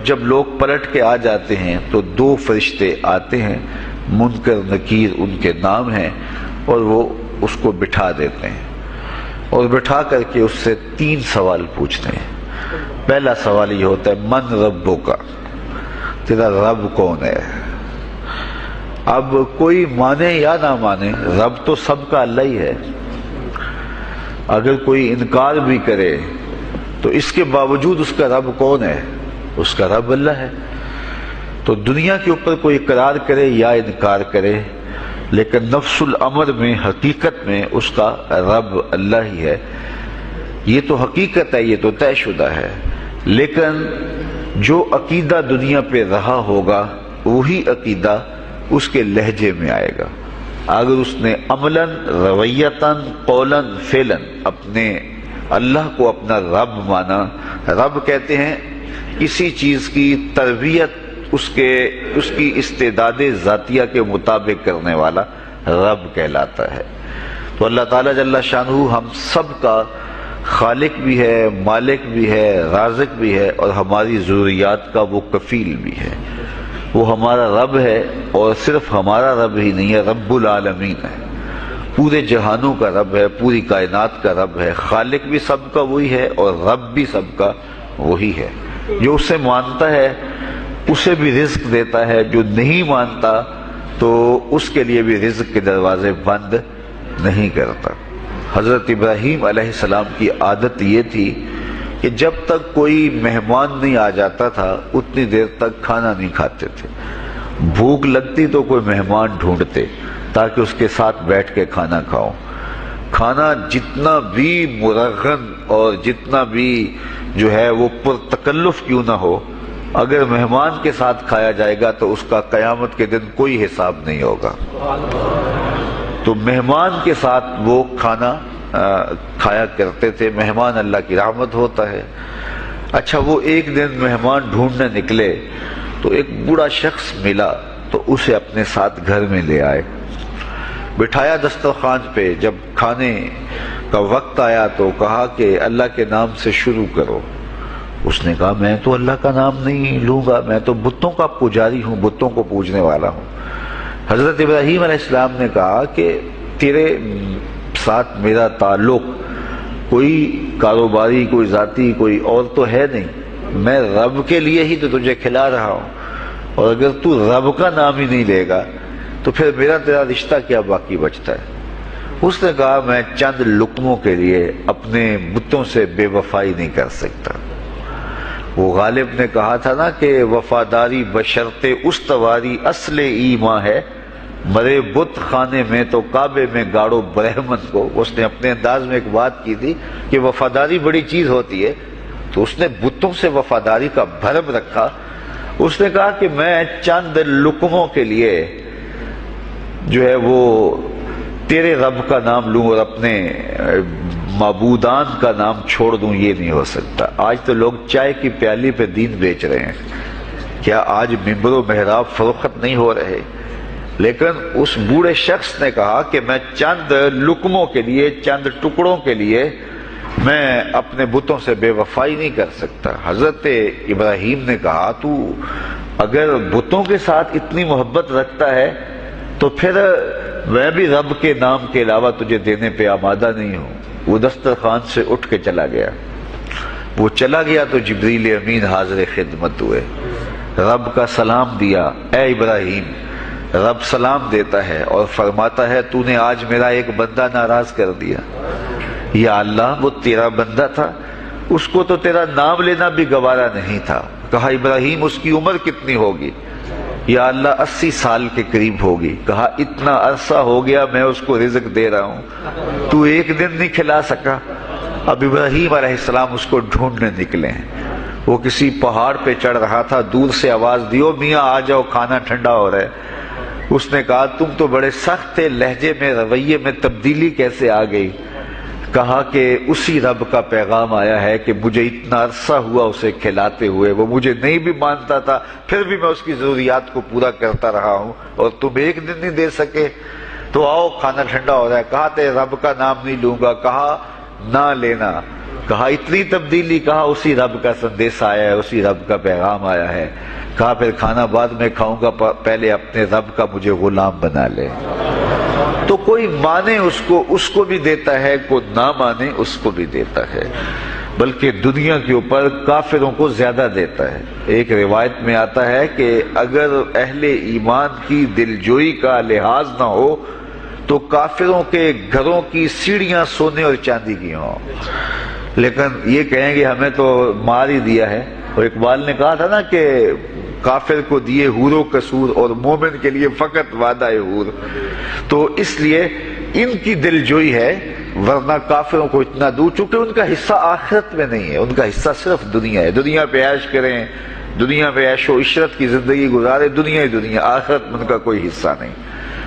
جب لوگ پلٹ کے آ جاتے ہیں تو 2 فرشتے آتے ہیں، منکر نکیر ان کے نام ہیں، اور وہ اس کو بٹھا دیتے ہیں اور بٹھا کر کے اس سے 3 سوال پوچھتے ہیں۔ پہلا سوال یہ ہوتا ہے من ربک، تیرا رب کون ہے؟ اب کوئی مانے یا نہ مانے، رب تو سب کا اللہ ہی ہے۔ اگر کوئی انکار بھی کرے تو اس کے باوجود اس کا رب کون ہے؟ اس کا رب اللہ ہے۔ تو دنیا کے اوپر کوئی اقرار کرے یا انکار کرے، لیکن نفس الامر میں، حقیقت میں اس کا رب اللہ ہی ہے۔ یہ تو حقیقت ہے، یہ تو طے شدہ ہے۔ لیکن جو عقیدہ دنیا پہ رہا ہوگا وہی عقیدہ اس کے لہجے میں آئے گا۔ اگر اس نے عملاً، رویتاً، قولاً، فعلاً اپنے اللہ کو اپنا رب مانا، رب کہتے ہیں کسی چیز کی تربیت اس کی استعداد ذاتیہ کے مطابق کرنے والا رب کہلاتا ہے۔ تو اللہ تعالیٰ جل شانہ ہم سب کا خالق بھی ہے، مالک بھی ہے، رازق بھی ہے، اور ہماری ضروریات کا وہ کفیل بھی ہے۔ وہ ہمارا رب ہے، اور صرف ہمارا رب ہی نہیں ہے، رب العالمین ہے، پورے جہانوں کا رب ہے، پوری کائنات کا رب ہے۔ خالق بھی سب کا وہی ہے اور رب بھی سب کا وہی ہے۔ جو اسے مانتا ہے اسے بھی رزق دیتا ہے، جو نہیں مانتا تو اس کے لیے بھی رزق کے دروازے بند نہیں کرتا۔ حضرت ابراہیم علیہ السلام کی عادت یہ تھی کہ جب تک کوئی مہمان نہیں آ جاتا تھا اتنی دیر تک کھانا نہیں کھاتے تھے۔ بھوک لگتی تو کوئی مہمان ڈھونڈتے تاکہ اس کے ساتھ بیٹھ کے کھانا کھاؤ۔ کھانا جتنا بھی مرغن اور جتنا بھی جو ہے وہ پرتکلف کیوں نہ ہو، اگر مہمان کے ساتھ کھایا جائے گا تو اس کا قیامت کے دن کوئی حساب نہیں ہوگا۔ تو مہمان کے ساتھ وہ کھانا کھایا کرتے تھے۔ مہمان اللہ کی رحمت ہوتا ہے۔ اچھا، وہ ایک دن مہمان ڈھونڈنے نکلے تو ایک بوڑھا شخص ملا تو اسے اپنے ساتھ گھر میں لے آئے، بٹھایا دسترخوان پہ۔ جب کھانے کا وقت آیا تو کہا کہ اللہ کے نام سے شروع کرو۔ اس نے کہا میں تو اللہ کا نام نہیں لوں گا، میں تو بتوں کا پجاری ہوں، بتوں کو پوجنے والا ہوں۔ حضرت ابراہیم علیہ السلام نے کہا کہ تیرے ساتھ میرا تعلق کوئی کاروباری، کوئی ذاتی، کوئی اور تو ہے نہیں، میں رب کے لیے ہی تو تجھے کھلا رہا ہوں، اور اگر تو رب کا نام ہی نہیں لے گا تو پھر میرا تیرا رشتہ کیا باقی بچتا ہے؟ اس نے کہا میں چند لقموں کے لیے اپنے بتوں سے بے وفائی نہیں کر سکتا۔ وہ غالب نے کہا تھا نا کہ وفاداری بشرط استواری اصل ایمان ہے، مرے بت خانے میں تو کعبے میں گاڑو برہمن کو۔ اس نے اپنے انداز میں ایک بات کی تھی کہ وفاداری بڑی چیز ہوتی ہے، تو اس نے بتوں سے وفاداری کا بھرم رکھا۔ اس نے کہا کہ میں چند لقموں کے لیے جو ہے وہ تیرے رب کا نام لوں اور اپنے معبودان کا نام چھوڑ دوں، یہ نہیں ہو سکتا۔ آج تو لوگ چائے کی پیالی پہ دین بیچ رہے ہیں، کیا آج ممبر و محراب فروخت نہیں ہو رہے؟ لیکن اس بوڑھے شخص نے کہا کہ میں چند لقموں کے لیے، چند ٹکڑوں کے لیے میں اپنے بتوں سے بے وفائی نہیں کر سکتا۔ حضرت ابراہیم نے کہا تو اگر بتوں کے ساتھ اتنی محبت رکھتا ہے تو پھر میں بھی رب کے نام کے علاوہ تجھے دینے پہ آمادہ نہیں ہوں۔ وہ دسترخوان سے اٹھ کے چلا گیا۔ وہ چلا گیا تو جبریل امین حاضر خدمت ہوئے، رب کا سلام دیا، اے ابراہیم۔ رب سلام دیتا ہے اور فرماتا ہے تو نے آج میرا ایک بندہ ناراض کر دیا۔ یا اللہ، وہ تیرا بندہ تھا، اس کو تو تیرا نام لینا بھی گوارا نہیں تھا۔ کہا ابراہیم اس کی عمر کتنی ہوگی؟ یا اللہ 80 سال کے قریب ہوگی۔ کہا اتنا عرصہ ہو گیا میں اس کو رزق دے رہا ہوں، تو ایک دن نہیں کھلا سکا۔ اب ابراہیم علیہ السلام اس کو ڈھونڈنے نکلے ہیں۔ وہ کسی پہاڑ پہ چڑھ رہا تھا، دور سے آواز دیو میاں آ جاؤ، کھانا ٹھنڈا ہو رہا ہے۔ اس نے کہا تم تو بڑے سخت تھے، لہجے میں، رویے میں تبدیلی کیسے آ گئی؟ کہا کہ اسی رب کا پیغام آیا ہے کہ مجھے اتنا عرصہ ہوا اسے کھلاتے ہوئے، وہ مجھے نہیں بھی مانتا تھا، پھر بھی میں اس کی ضروریات کو پورا کرتا رہا ہوں، اور تم ایک دن نہیں دے سکے؟ تو آؤ کھانا ٹھنڈا ہو رہا ہے۔ کہا تیرے رب کا نام نہیں لوں گا۔ کہا نہ لینا۔ کہا اتنی تبدیلی، کہا اسی رب کا سندیس آیا ہے، اسی رب کا پیغام آیا ہے۔ کہا پھر کھانا بعد میں کھاؤں گا، پہلے اپنے رب کا مجھے غلام بنا لے۔ تو کوئی مانے اس کو بھی دیتا ہے، کوئی نہ مانے اس کو بھی دیتا ہے، بلکہ دنیا کے اوپر کافروں کو زیادہ دیتا ہے۔ ایک روایت میں آتا ہے کہ اگر اہل ایمان کی دلجوئی کا لحاظ نہ ہو تو کافروں کے گھروں کی سیڑھیاں سونے اور چاندی کی ہوں، لیکن یہ کہیں گے ہمیں تو مار ہی دیا ہے۔ اور اقبال نے کہا تھا نا کہ کافر کو دیے حور و قصور اور مومن کے لیے فقط وعدہ حور۔ تو اس لیے ان کی دلجوئی ہے، ورنہ کافروں کو اتنا دور، چونکہ ان کا حصہ آخرت میں نہیں ہے، ان کا حصہ صرف دنیا ہے۔ دنیا پہ عیش کریں، دنیا پہ عیش و عشرت کی زندگی گزارے، دنیا ہی دنیا، آخرت میں ان کا کوئی حصہ نہیں۔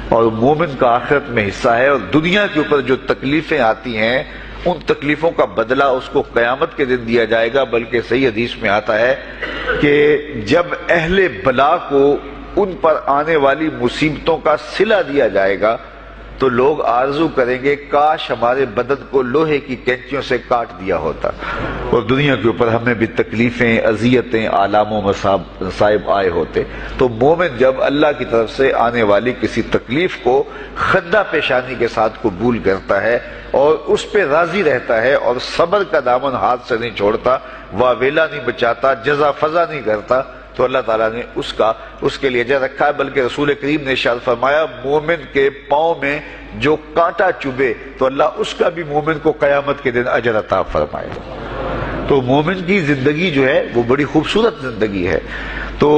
اور مومن کا آخرت میں حصہ ہے، اور دنیا کے اوپر جو تکلیفیں آتی ہیں ان تکلیفوں کا بدلہ اس کو قیامت کے دن دیا جائے گا۔ بلکہ صحیح حدیث میں آتا ہے کہ جب اہل بلا کو ان پر آنے والی مصیبتوں کا صلہ دیا جائے گا تو لوگ آرزو کریں گے کاش ہمارے بدن کو لوہے کی کینچیوں سے کاٹ دیا ہوتا، اور دنیا کے اوپر ہمیں بھی تکلیفیں، اذیتیں، آلام و مصائب آئے ہوتے۔ تو مومن جب اللہ کی طرف سے آنے والی کسی تکلیف کو خندہ پیشانی کے ساتھ قبول کرتا ہے اور اس پہ راضی رہتا ہے اور صبر کا دامن ہاتھ سے نہیں چھوڑتا، واویلا نہیں بچاتا، جزا فضا نہیں کرتا، تو اللہ تعالیٰ نے اس کے لیے اجر رکھا ہے۔ بلکہ رسول کریم نے ارشاد فرمایا مومن کے پاؤں میں جو کانٹا چبھے تو اللہ اس کا بھی مومن کو قیامت کے دن اجر عطا فرمائے۔ تو مومن کی زندگی جو ہے وہ بڑی خوبصورت زندگی ہے۔ تو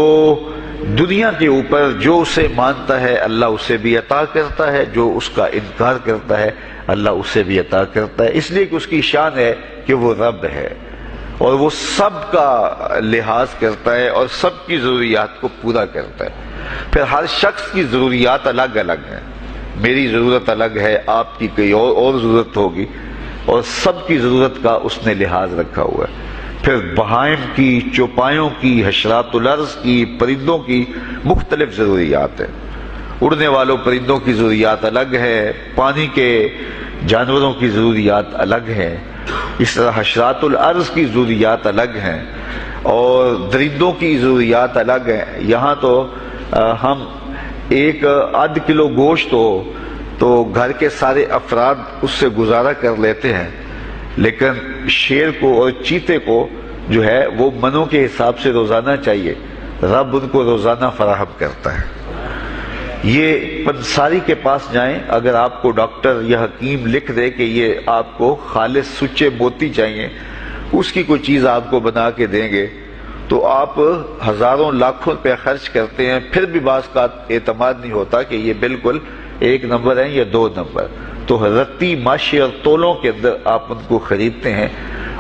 دنیا کے اوپر جو اسے مانتا ہے اللہ اسے بھی عطا کرتا ہے، جو اس کا انکار کرتا ہے اللہ اسے بھی عطا کرتا ہے، اس لیے کہ اس کی شان ہے کہ وہ رب ہے اور وہ سب کا لحاظ کرتا ہے اور سب کی ضروریات کو پورا کرتا ہے۔ پھر ہر شخص کی ضروریات الگ الگ ہیں، میری ضرورت الگ ہے، آپ کی کوئی اور ضرورت ہوگی، اور سب کی ضرورت کا اس نے لحاظ رکھا ہوا ہے۔ پھر بہائم کی، چوپایوں کی، حشرات الارض کی، پرندوں کی مختلف ضروریات ہیں۔ اڑنے والوں پرندوں کی ضروریات الگ ہے، پانی کے جانوروں کی ضروریات الگ ہیں، اس طرح حشرات الارض کی ضروریات الگ ہیں اور درندوں کی ضروریات الگ ہیں۔ یہاں تو ہم ایک آدھ کلو گوشت ہو تو گھر کے سارے افراد اس سے گزارا کر لیتے ہیں، لیکن شیر کو اور چیتے کو جو ہے وہ منوں کے حساب سے روزانہ چاہیے، رب ان کو روزانہ فراہم کرتا ہے۔ یہ پنساری کے پاس جائیں، اگر آپ کو ڈاکٹر یا حکیم لکھ دے کہ یہ آپ کو خالص سچے موتی چاہیے، اس کی کوئی چیز آپ کو بنا کے دیں گے تو آپ ہزاروں لاکھوں روپے خرچ کرتے ہیں، پھر بھی بعض کا اعتماد نہیں ہوتا کہ یہ بالکل 1 نمبر ہے یا 2 نمبر۔ تو رتی ماشی اور تولوں کے اندر آپ ان کو خریدتے ہیں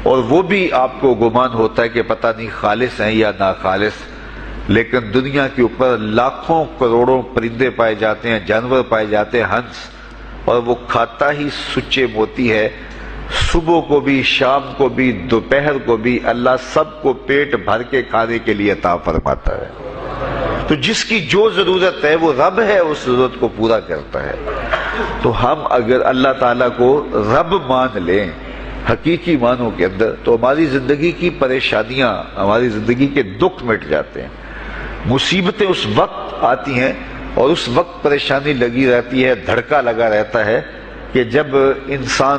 اور وہ بھی آپ کو گمان ہوتا ہے کہ پتہ نہیں خالص ہیں یا ناخالص، لیکن دنیا کے اوپر لاکھوں کروڑوں پرندے پائے جاتے ہیں، جانور پائے جاتے ہیں، ہنس، اور وہ کھاتا ہی سچے موتی ہے۔ صبح کو بھی، شام کو بھی، دوپہر کو بھی اللہ سب کو پیٹ بھر کے کھانے کے لیے عطا فرماتا ہے۔ تو جس کی جو ضرورت ہے وہ رب ہے، اس ضرورت کو پورا کرتا ہے۔ تو ہم اگر اللہ تعالیٰ کو رب مان لیں حقیقی معنوں کے اندر تو ہماری زندگی کی پریشانیاں، ہماری زندگی کے دکھ مٹ جاتے ہیں۔ مصیبتیں اس وقت آتی ہیں اور اس وقت پریشانی لگی رہتی ہے، دھڑکا لگا رہتا ہے کہ جب انسان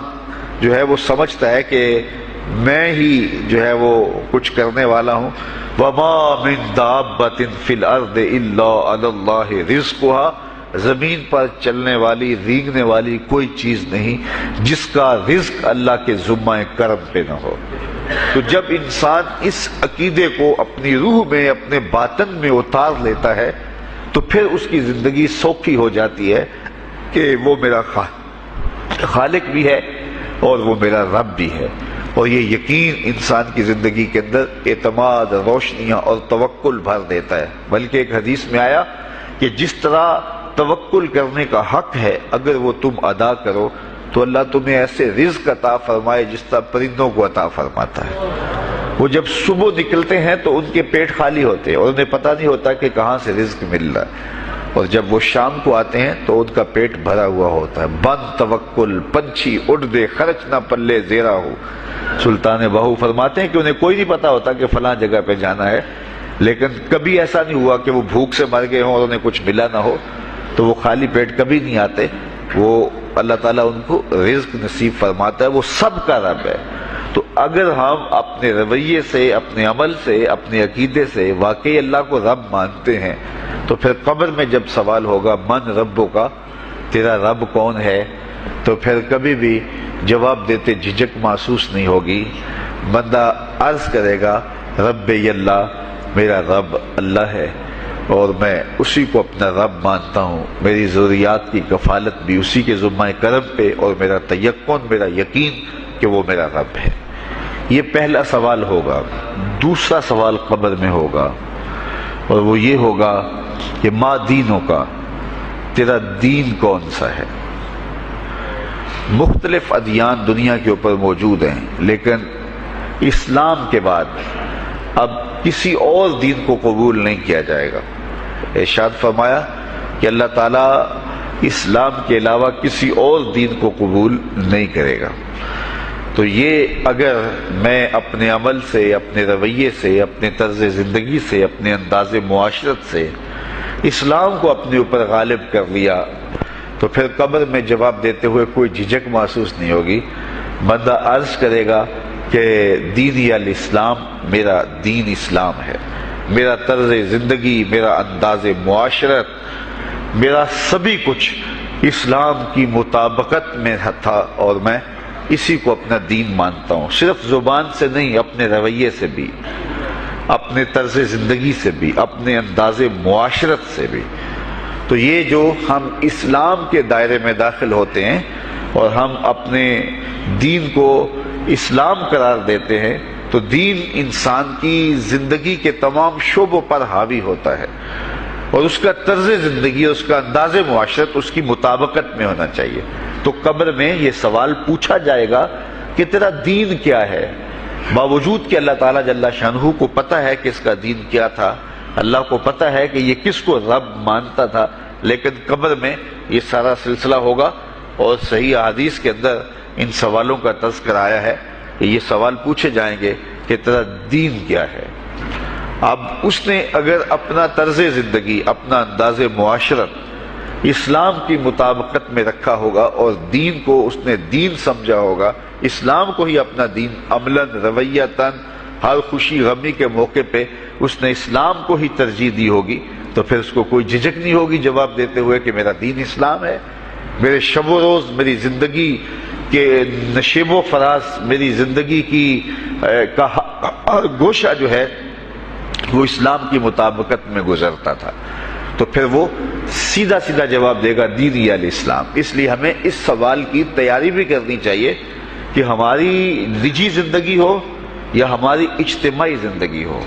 جو ہے وہ سمجھتا ہے کہ میں ہی جو ہے وہ کچھ کرنے والا ہوں۔ وَمَا مِن دَابَّةٍ فِي الْأَرْضِ إِلَّا عَلَى اللَّهِ رِزْقُهَا، زمین پر چلنے والی، رینگنے والی کوئی چیز نہیں جس کا رزق اللہ کے ذمہ کرم پہ نہ ہو۔ تو جب انسان اس عقیدے کو اپنی روح میں، اپنے باطن میں اتار لیتا ہے تو پھر اس کی زندگی سوکھی ہو جاتی ہے کہ وہ میرا خالق بھی ہے اور وہ میرا رب بھی ہے۔ اور یہ یقین انسان کی زندگی کے اندر اعتماد، روشنیاں اور توکل بھر دیتا ہے۔ بلکہ ایک حدیث میں آیا کہ جس طرح توکل کرنے کا حق ہے اگر وہ تم ادا کرو تو اللہ تمہیں ایسے رزق عطا فرمائے جس طرح پرندوں کو عطا فرماتا ہے۔ وہ جب صبح نکلتے ہیں تو ان کے پیٹ خالی ہوتے ہیں اور انہیں پتہ نہیں ہوتا کہ کہاں سے رزق مل رہا ہے، اور جب وہ شام کو آتے ہیں تو ان کا پیٹ بھرا ہوا ہوتا ہے۔ بند توکل، پنچھی اڑ دے خرچ نہ پلے زیرا ہو، سلطان باہو فرماتے ہیں کہ انہیں کوئی نہیں پتا ہوتا کہ فلاں جگہ پہ جانا ہے، لیکن کبھی ایسا نہیں ہوا کہ وہ بھوک سے مر گئے ہوں اور انہیں کچھ ملا نہ ہو، تو وہ خالی پیٹ کبھی نہیں آتے. وہ اللہ تعالیٰ ان کو رزق نصیب فرماتا ہے، وہ سب کا رب ہے. تو اگر ہم اپنے رویے سے، اپنے عمل سے، اپنے عقیدے سے واقعی اللہ کو رب مانتے ہیں، تو پھر قبر میں جب سوال ہوگا من ربوں کا، تیرا رب کون ہے، تو پھر کبھی بھی جواب دیتے جھجک محسوس نہیں ہوگی. بندہ عرض کرے گا رب اللہ، میرا رب اللہ ہے اور میں اسی کو اپنا رب مانتا ہوں، میری ضروریات کی کفالت بھی اسی کے ذمہ کرم پہ، اور میرا تیقن، میرا یقین کہ وہ میرا رب ہے. یہ پہلا سوال ہوگا. دوسرا سوال قبر میں ہوگا، اور وہ یہ ہوگا کہ ما دینوں کا، تیرا دین کون سا ہے. مختلف ادیان دنیا کے اوپر موجود ہیں، لیکن اسلام کے بعد اب کسی اور دین کو قبول نہیں کیا جائے گا. ارشاد فرمایا کہ اللہ تعالیٰ اسلام کے علاوہ کسی اور دین کو قبول نہیں کرے گا. تو یہ اگر میں اپنے عمل سے، اپنے رویے سے، اپنے طرز زندگی سے، اپنے انداز معاشرت سے اسلام کو اپنے اوپر غالب کر لیا، تو پھر قبر میں جواب دیتے ہوئے کوئی جھجک محسوس نہیں ہوگی. بندہ عرض کرے گا کہ دینی الاسلام، میرا دین اسلام ہے، میرا طرز زندگی، میرا انداز معاشرت، میرا سبھی کچھ اسلام کی مطابقت میں تھا، اور میں اسی کو اپنا دین مانتا ہوں. صرف زبان سے نہیں، اپنے رویے سے بھی، اپنے طرز زندگی سے بھی، اپنے انداز معاشرت سے بھی. تو یہ جو ہم اسلام کے دائرے میں داخل ہوتے ہیں اور ہم اپنے دین کو اسلام قرار دیتے ہیں، تو دین انسان کی زندگی کے تمام شعبوں پر حاوی ہوتا ہے، اور اس کا طرز زندگی، اس کا انداز معاشرت اس کی مطابقت میں ہونا چاہیے. تو قبر میں یہ سوال پوچھا جائے گا کہ تیرا دین کیا ہے، باوجود کہ اللہ تعالیٰ جل شانہ کو پتہ ہے کہ اس کا دین کیا تھا، اللہ کو پتہ ہے کہ یہ کس کو رب مانتا تھا، لیکن قبر میں یہ سارا سلسلہ ہوگا. اور صحیح احادیث کے اندر ان سوالوں کا تذکر آیا ہے کہ یہ سوال پوچھے جائیں گے کہ تیرا دین کیا ہے. اب اس نے اگر اپنا طرز زندگی، اپنا انداز معاشرت اسلام کی مطابقت میں رکھا ہوگا، اور دین کو اس نے دین سمجھا ہوگا، اسلام کو ہی اپنا دین، عملاً، رویتاً، ہر خوشی غمی کے موقع پہ اس نے اسلام کو ہی ترجیح دی ہوگی، تو پھر اس کو کوئی جھجک نہیں ہوگی جواب دیتے ہوئے کہ میرا دین اسلام ہے. میرے شب و روز، میری زندگی کے نشیب و فراز، میری زندگی کی کا گوشہ جو ہے وہ اسلام کی مطابقت میں گزرتا تھا. تو پھر وہ سیدھا سیدھا جواب دے گا دینی الاسلام. اس لیے ہمیں اس سوال کی تیاری بھی کرنی چاہیے کہ ہماری نجی زندگی ہو یا ہماری اجتماعی زندگی ہو،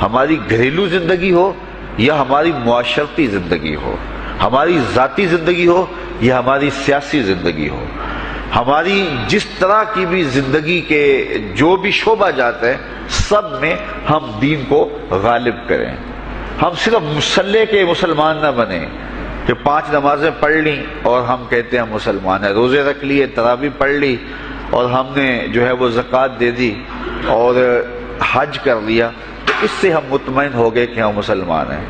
ہماری گھریلو زندگی ہو یا ہماری معاشرتی زندگی ہو، ہماری ذاتی زندگی ہو یا ہماری سیاسی زندگی ہو، ہماری جس طرح کی بھی زندگی کے جو بھی شعبہ جات ہیں، سب میں ہم دین کو غالب کریں. ہم صرف مسلح کے مسلمان نہ بنیں کہ 5 نمازیں پڑھ لیں اور ہم کہتے ہیں مسلمان ہیں، روزے رکھ لیے، تراویح پڑھ لی، اور ہم نے جو ہے وہ زکوٰۃ دے دی اور حج کر لیا، تو اس سے ہم مطمئن ہو گئے کہ ہم مسلمان ہیں.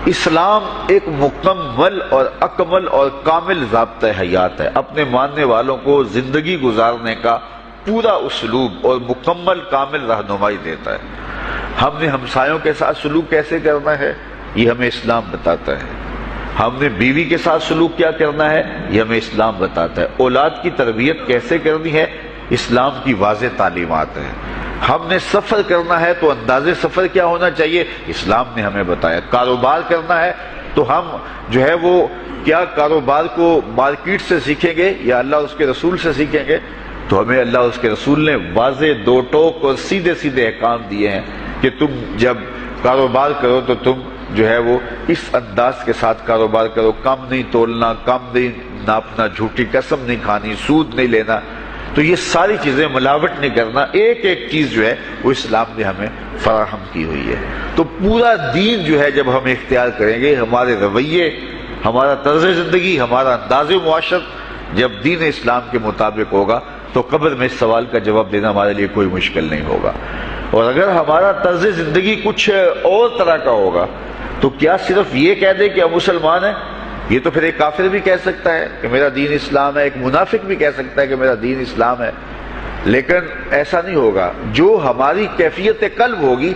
اسلام ایک مکمل اور اکمل اور کامل ضابطہ حیات ہے. اپنے ماننے والوں کو زندگی گزارنے کا پورا اسلوب اور مکمل کامل رہنمائی دیتا ہے. ہم نے ہمسایوں کے ساتھ سلوک کیسے کرنا ہے، یہ ہمیں اسلام بتاتا ہے. ہم نے بیوی کے ساتھ سلوک کیا کرنا ہے، یہ ہمیں اسلام بتاتا ہے. اولاد کی تربیت کیسے کرنی ہے، اسلام کی واضح تعلیمات ہیں. ہم نے سفر کرنا ہے تو انداز سفر کیا ہونا چاہیے، اسلام نے ہمیں بتایا. کاروبار کرنا ہے تو ہم جو ہے وہ کیا کاروبار کو مارکیٹ سے سیکھیں گے یا اللہ اس کے رسول سے سیکھیں گے، تو ہمیں اللہ اس کے رسول نے واضح 2 ٹوک اور سیدھے سیدھے احکام دیے ہیں کہ تم جب کاروبار کرو تو تم جو ہے وہ اس انداز کے ساتھ کاروبار کرو، کم نہیں تولنا، کم نہیں ناپنا، جھوٹی قسم نہیں کھانی، سود نہیں لینا. تو یہ ساری چیزیں، ملاوٹ نہیں کرنا، ایک ایک چیز جو ہے وہ اسلام نے ہمیں فراہم کی ہوئی ہے. تو پورا دین جو ہے جب ہم اختیار کریں گے، ہمارے رویے، ہمارا طرز زندگی، ہمارا انداز معاشرت جب دین اسلام کے مطابق ہوگا، تو قبر میں اس سوال کا جواب دینا ہمارے لیے کوئی مشکل نہیں ہوگا۔ اور اگر ہمارا طرز زندگی کچھ اور طرح کا ہوگا تو کیا صرف یہ کہہ دے کہ ہم مسلمان ہیں؟ یہ تو پھر ایک کافر بھی کہہ سکتا ہے کہ میرا دین اسلام ہے، ایک منافق بھی کہہ سکتا ہے کہ میرا دین اسلام ہے، لیکن ایسا نہیں ہوگا۔ جو ہماری کیفیت قلب ہوگی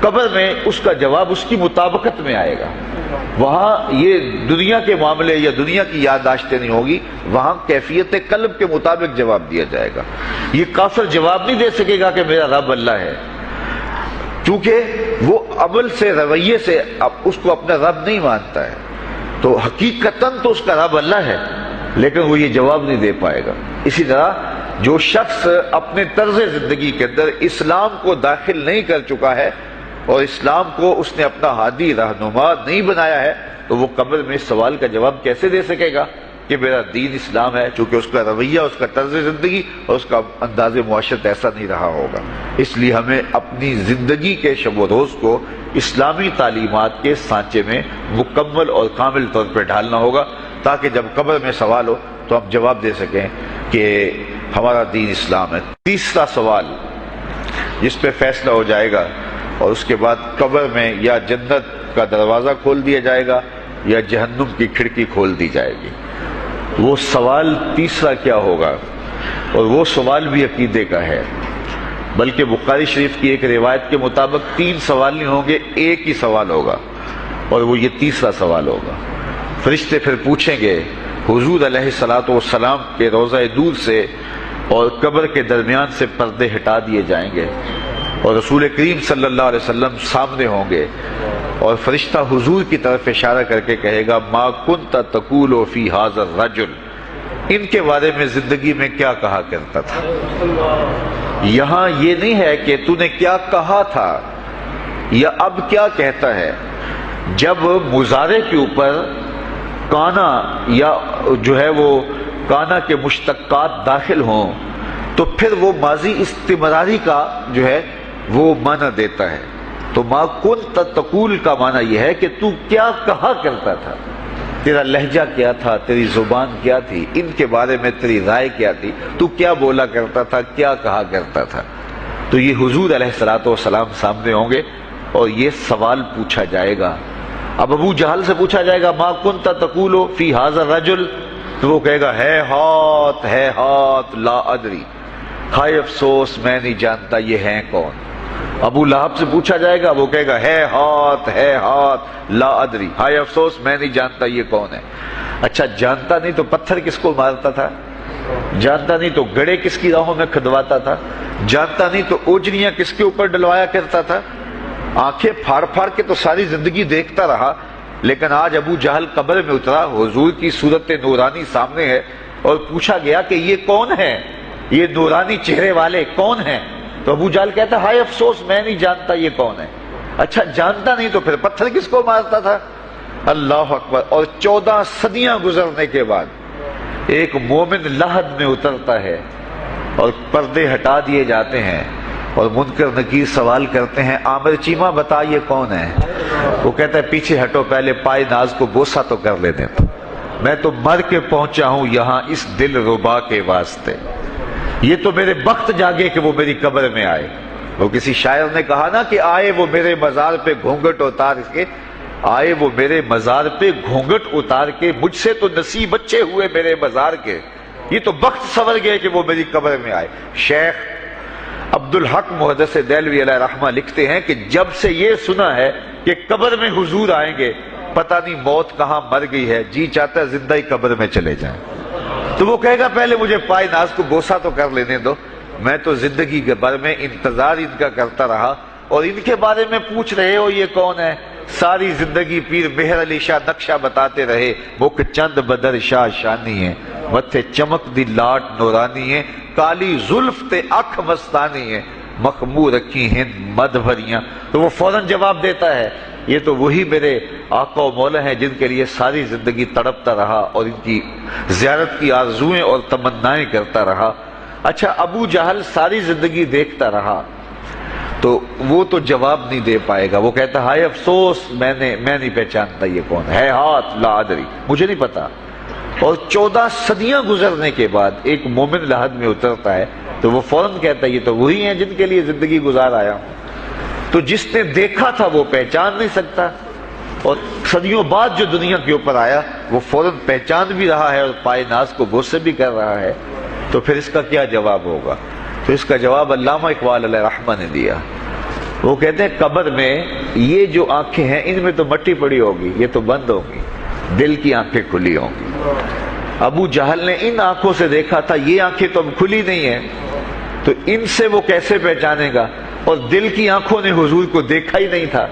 قبر میں اس کا جواب اس کی مطابقت میں آئے گا۔ وہاں یہ دنیا کے معاملے یا دنیا کی یادداشتیں نہیں ہوگی، وہاں کیفیت قلب کے مطابق جواب دیا جائے گا۔ یہ کافر جواب نہیں دے سکے گا کہ میرا رب اللہ ہے، کیونکہ وہ عمل سے رویے سے اس کو اپنا رب نہیں مانتا ہے، تو حقیقتاً تو اس کا رب اللہ ہے، لیکن وہ یہ جواب نہیں دے پائے گا۔ اسی طرح جو شخص اپنے طرز زندگی کے اندر اسلام کو داخل نہیں کر چکا ہے اور اسلام کو اس نے اپنا ہادی رہنما نہیں بنایا ہے، تو وہ قبر میں اس سوال کا جواب کیسے دے سکے گا کہ میرا دین اسلام ہے، چونکہ اس کا رویہ، اس کا طرز زندگی اور اس کا انداز معاشرت ایسا نہیں رہا ہوگا۔ اس لیے ہمیں اپنی زندگی کے شب و روز کو اسلامی تعلیمات کے سانچے میں مکمل اور کامل طور پر ڈھالنا ہوگا، تاکہ جب قبر میں سوال ہو تو ہم جواب دے سکیں کہ ہمارا دین اسلام ہے۔ تیسرا سوال جس پہ فیصلہ ہو جائے گا، اور اس کے بعد قبر میں یا جنت کا دروازہ کھول دیا جائے گا یا جہنم کی کھڑکی کھول دی جائے گی، وہ سوال تیسرا کیا ہوگا؟ اور وہ سوال بھی عقیدے کا ہے، بلکہ بخاری شریف کی ایک روایت کے مطابق 3 سوال نہیں ہوں گے، ایک ہی سوال ہوگا، اور وہ یہ تیسرا سوال ہوگا۔ فرشتے پھر پوچھیں گے حضور علیہ الصلوۃ والسلام کے روضہ دور سے اور قبر کے درمیان سے پردے ہٹا دیے جائیں گے، اور رسول کریم صلی اللہ علیہ وسلم سامنے ہوں گے، اور فرشتہ حضور کی طرف اشارہ کر کے کہے گا ما کنت تقول فی ھذا الرجل، ان کے بارے میں زندگی میں کیا کہا کرتا تھا۔ یہاں یہ نہیں ہے کہ تو نے کیا کہا تھا یا اب کیا کہتا ہے۔ جب مضارع کے اوپر کانا یا جو ہے وہ کانا کے مشتقات داخل ہوں تو پھر وہ ماضی استمراری کا جو ہے وہ معنی دیتا ہے۔ تو ما کنت تقول کا معنی یہ ہے کہ تو کیا کہا کرتا تھا، تیرا لہجہ کیا تھا، تیری زبان کیا تھی، ان کے بارے میں تیری رائے کیا تھی، تو کیا بولا کرتا تھا، کیا کہا کرتا تھا۔ تو یہ حضور علیہ الصلوۃ والسلام سامنے ہوں گے اور یہ سوال پوچھا جائے گا۔ اب ابو جہل سے پوچھا جائے گا ما کنت تقول فی ھذا الرجل، تو وہ کہے گا ہے ہاتھ لا ادری، ہائے افسوس میں نہیں جانتا یہ ہیں کون۔ ابو لہب سے پوچھا جائے گا، وہ کہے گا ہے ہاتھ لا ادری، ہائے افسوس میں نہیں جانتا یہ کون ہے۔ اچھا جانتا نہیں تو پتھر کس کو مارتا تھا، جانتا نہیں تو گڑے کس کی راہوں میں کھدواتا تھا، جانتا نہیں تو اوجریاں کس کے اوپر ڈلوایا کرتا تھا۔ آنکھیں پھاڑ پھاڑ کے تو ساری زندگی دیکھتا رہا، لیکن آج ابو جہل قبر میں اترا، حضور کی صورت نورانی سامنے ہے، اور پوچھا گیا کہ یہ کون ہے، یہ نورانی چہرے والے کون ہیں؟ تو ابو جہل کہتا ہائے افسوس میں نہیں جانتا یہ کون ہے۔ اچھا جانتا نہیں تو پھر پتھر کس کو مارتا تھا؟ اللہ اکبر۔ اور 14 صدیاں گزرنے کے بعد ایک مومن لحد میں اترتا ہے اور پردے ہٹا دیے جاتے ہیں، اور منکر نکیر سوال کرتے ہیں عامر چیمہ بتا یہ کون ہے؟ وہ کہتا ہے پیچھے ہٹو، پہلے پائے ناز کو بوسہ تو کر لینے دو، میں تو مر کے پہنچا ہوں یہاں اس دل ربا کے واسطے، یہ تو میرے بخت جاگے کہ وہ میری قبر میں آئے۔ وہ کسی شاعر نے کہا نا کہ آئے وہ میرے مزار پہ گھونگھٹ اتار کے، آئے وہ میرے مزار پہ گھونگھٹ اتار کے، مجھ سے تو نصیب اچھے ہوئے میرے مزار کے، یہ تو بخت سنور گئے کہ وہ میری قبر میں آئے۔ شیخ عبدالحق محدث دہلوی علیہ رحمہ لکھتے ہیں کہ جب سے یہ سنا ہے کہ قبر میں حضور آئیں گے، پتہ نہیں موت کہاں مر گئی ہے، جی چاہتا ہے زندہ ہی قبر میں چلے جائیں۔ تو وہ کہے گا پہلے مجھے پائے ناز کو بوسہ تو کر لینے دو، میں تو زندگی کے بھر میں انتظار ان کا کرتا رہا، اور ان کے بارے میں پوچھ رہے ہو یہ کون ہے؟ ساری زندگی پیر مہر علی شاہ نقشہ بتاتے رہے، مکھ چند بدر شاہ شانی ہے، متھے چمک دی لاٹ نورانی ہے، کالی زلف تے اکھ مستانی ہے، مخمور رکھی ہند مد بھریاں۔ تو وہ فوراً جواب دیتا ہے یہ تو وہی میرے آقا و مولا ہیں جن کے لیے ساری زندگی تڑپتا رہا اور ان کی زیارت کی آرزوئیں اور تمنائیں کرتا رہا۔ اچھا ابو جہل ساری زندگی دیکھتا رہا تو وہ تو جواب نہیں دے پائے گا، وہ کہتا ہائے افسوس میں نہیں پہچانتا یہ کون ہے، ہاتھ لا ادری، مجھے نہیں پتا۔ اور 14 صدیاں گزرنے کے بعد ایک مومن لحد میں اترتا ہے تو وہ فوراً کہتا ہے یہ تو وہی ہیں جن کے لیے زندگی گزار آیا ہوں۔ تو جس نے دیکھا تھا وہ پہچان نہیں سکتا، اور صدیوں بعد جو دنیا کے اوپر آیا وہ فوراً پہچان بھی رہا ہے اور پائے ناز کو بوسے بھی کر رہا ہے، تو پھر اس کا کیا جواب ہوگا؟ تو اس کا جواب علامہ اقبال علیہ رحمہ نے دیا۔ وہ کہتے ہیں قبر میں یہ جو آنکھیں ہیں ان میں تو مٹی پڑی ہوگی، یہ تو بند ہوگی، دل کی آنکھیں کھلی ہوں گی۔ ابو جہل نے ان آنکھوں سے دیکھا تھا، یہ آنکھیں تو اب کھلی نہیں ہیں، تو ان سے وہ کیسے پہچانے گا؟ اور دل کی آنکھوں نے حضور کو دیکھا ہی نہیں تھا۔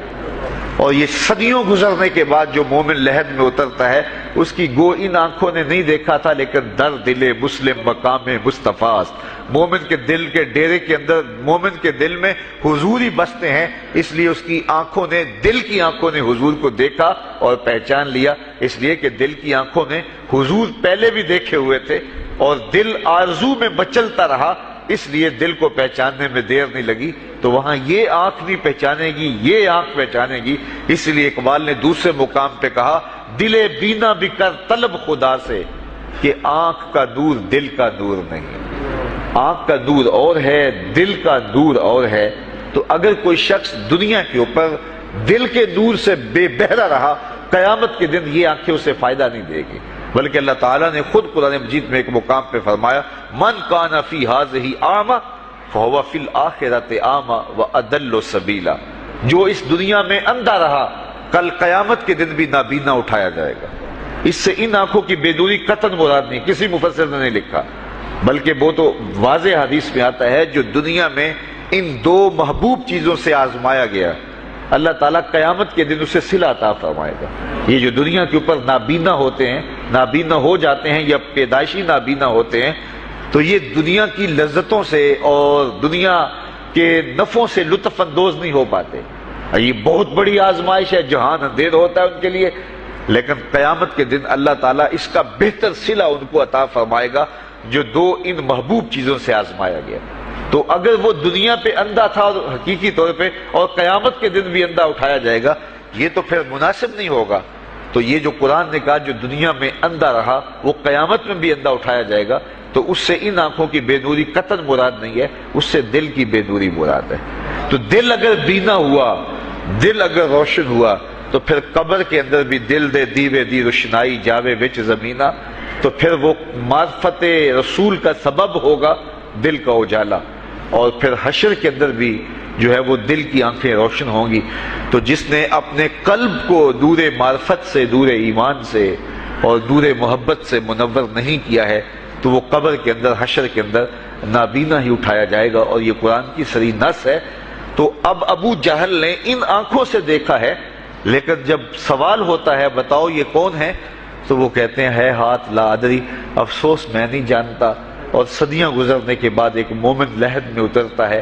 اور یہ صدیوں گزرنے کے بعد جو مومن لحد میں اترتا ہے اس کی گو ان آنکھوں نے نہیں دیکھا تھا، لیکن در دل مسلم مقام مصطفیٰ، مومن کے دل کے ڈیرے کے اندر مومن کے دل میں حضور ہی بستے ہیں، اس لیے اس کی آنکھوں نے، دل کی آنکھوں نے حضور کو دیکھا اور پہچان لیا، اس لیے کہ دل کی آنکھوں نے حضور پہلے بھی دیکھے ہوئے تھے اور دل آرزو میں مچلتا رہا، اس لیے دل کو پہچاننے میں دیر نہیں لگی۔ تو وہاں یہ آنکھ نہیں پہچانے گی، یہ آنکھ پہچانے گی، اس لیے اقبال نے دوسرے مقام پہ کہا دل بینا بھی کر طلب خدا سے کہ آنکھ کا نور دل کا نور نہیں۔ آنکھ کا نور اور ہے، دل کا نور اور ہے۔ تو اگر کوئی شخص دنیا کے اوپر دل کے نور سے بے بہرا رہا، قیامت کے دن یہ آنکھیں اسے فائدہ نہیں دے گی، بلکہ اللہ تعالیٰ نے خود قرآن مجید میں ایک مقام پہ فرمایا من کان فی ہذہ اعمی فہو فی الآخرۃ اعمی واضل سبیلا، جو اس دنیا میں اندھا رہا کل قیامت کے دن بھی نابینا اٹھایا جائے گا۔ اس سے ان آنکھوں کی بے نوری قطعاً مراد نہیں، کسی مفسر نے نہیں لکھا، بلکہ وہ تو واضح حدیث میں آتا ہے جو دنیا میں ان دو محبوب چیزوں سے آزمایا گیا، اللہ تعالیٰ قیامت کے دن اسے صلہ عطا فرمائے گا۔ یہ جو دنیا کے اوپر نابینا ہوتے ہیں، نابینا ہو جاتے ہیں یا پیدائشی نابینا ہوتے ہیں، تو یہ دنیا کی لذتوں سے اور دنیا کے نفعوں سے لطف اندوز نہیں ہو پاتے۔ یہ بہت بڑی آزمائش ہے، جہان اندھیر ہوتا ہے ان کے لیے، لیکن قیامت کے دن اللہ تعالیٰ اس کا بہتر صلہ ان کو عطا فرمائے گا جو دو ان محبوب چیزوں سے آزمایا گیا۔ تو اگر وہ دنیا پہ اندھا تھا اور حقیقی طور پہ، اور قیامت کے دن بھی اندھا اٹھایا جائے گا، یہ تو پھر مناسب نہیں ہوگا۔ تو یہ جو قرآن نے کہا جو دنیا میں اندھا رہا وہ قیامت میں بھی اندھا اٹھایا جائے گا، تو اس سے ان آنکھوں کی بے نوری قطعاً مراد نہیں ہے، اس سے دل کی بے نوری مراد ہے۔ تو دل اگر بینا ہوا، دل اگر روشن ہوا، تو پھر قبر کے اندر بھی دل دے دیوے دی روشنائی جاوے وچ زمینہ، تو پھر وہ معرفت رسول کا سبب ہوگا دل کا اجالا، اور پھر حشر کے اندر بھی جو ہے وہ دل کی آنکھیں روشن ہوں گی۔ تو جس نے اپنے قلب کو نور معرفت سے، نور ایمان سے اور نور محبت سے منور نہیں کیا ہے، تو وہ قبر کے اندر، حشر کے اندر نابینا ہی اٹھایا جائے گا، اور یہ قرآن کی صریح نص ہے۔ تو اب ابو جہل نے ان آنکھوں سے دیکھا ہے، لیکن جب سوال ہوتا ہے بتاؤ یہ کون ہے، تو وہ کہتے ہیں ہے ہاتھ لا ادری، افسوس میں نہیں جانتا۔ اور صدیاں گزرنے کے بعد ایک مومن لحد میں اترتا ہے،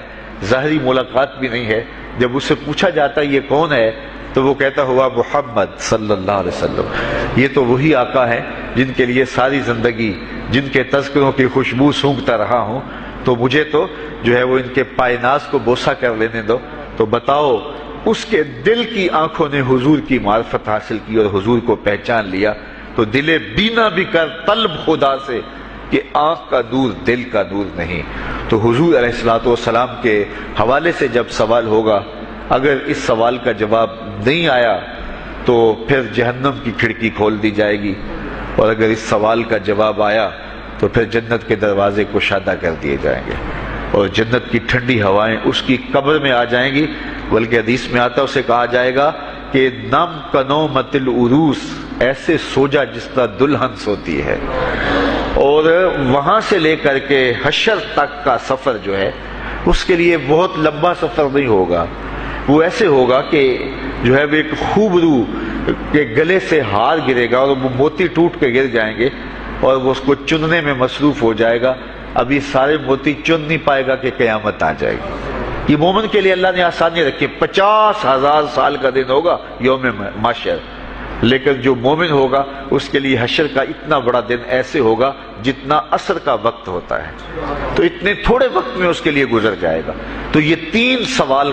ظاہری ملاقات بھی نہیں ہے، جب اس سے پوچھا جاتا ہے یہ کون ہے، تو وہ کہتا ہوا محمد صلی اللہ علیہ وسلم، یہ تو وہی آقا ہے جن کے لیے ساری زندگی، جن کے تذکروں کی خوشبو سونگھتا رہا ہوں، تو مجھے تو جو ہے وہ ان کے پائے ناز کو بوسہ کر لینے دو۔ تو بتاؤ اس کے دل کی آنکھوں نے حضور کی معرفت حاصل کی اور حضور کو پہچان لیا، تو دل بینا بھی کر طلب خدا سے کہ آنکھ کا نور دل کا نور نہیں۔ تو حضور علیہ الصلوۃ والسلام کے حوالے سے جب سوال ہوگا، اگر اس سوال کا جواب نہیں آیا تو پھر جہنم کی کھڑکی کھول دی جائے گی، اور اگر اس سوال کا جواب آیا تو پھر جنت کے دروازے کشادہ کر دیے جائیں گے، اور جنت کی ٹھنڈی ہوائیں اس کی قبر میں آ جائیں گی، بلکہ حدیث میں آتا اسے کہا جائے گا کہ نم کنومت العروس، ایسے سو جا جس طرح دلہن سوتی ہے۔ اور وہاں سے لے کر کے حشر تک کا سفر جو ہے اس کے لیے بہت لمبا سفر نہیں ہوگا، وہ ایسے ہوگا کہ جو ہے وہ ایک خوبرو کے گلے سے ہار گرے گا اور وہ موتی ٹوٹ کے گر جائیں گے، اور وہ اس کو چننے میں مصروف ہو جائے گا، ابھی سارے موتی چن نہیں پائے گا کہ قیامت آ جائے گی۔ یہ مومن کے لیے اللہ نے آسانی رکھی، 50,000 سال کا دن ہوگا یوم محشر، لیکن جو مومن ہوگا اس کے لیے حشر کا اتنا بڑا دن ایسے ہوگا جتنا عصر کا وقت ہوتا ہے، تو اتنے تھوڑے وقت میں اس کے لیے گزر جائے گا۔ تو یہ 3 سوال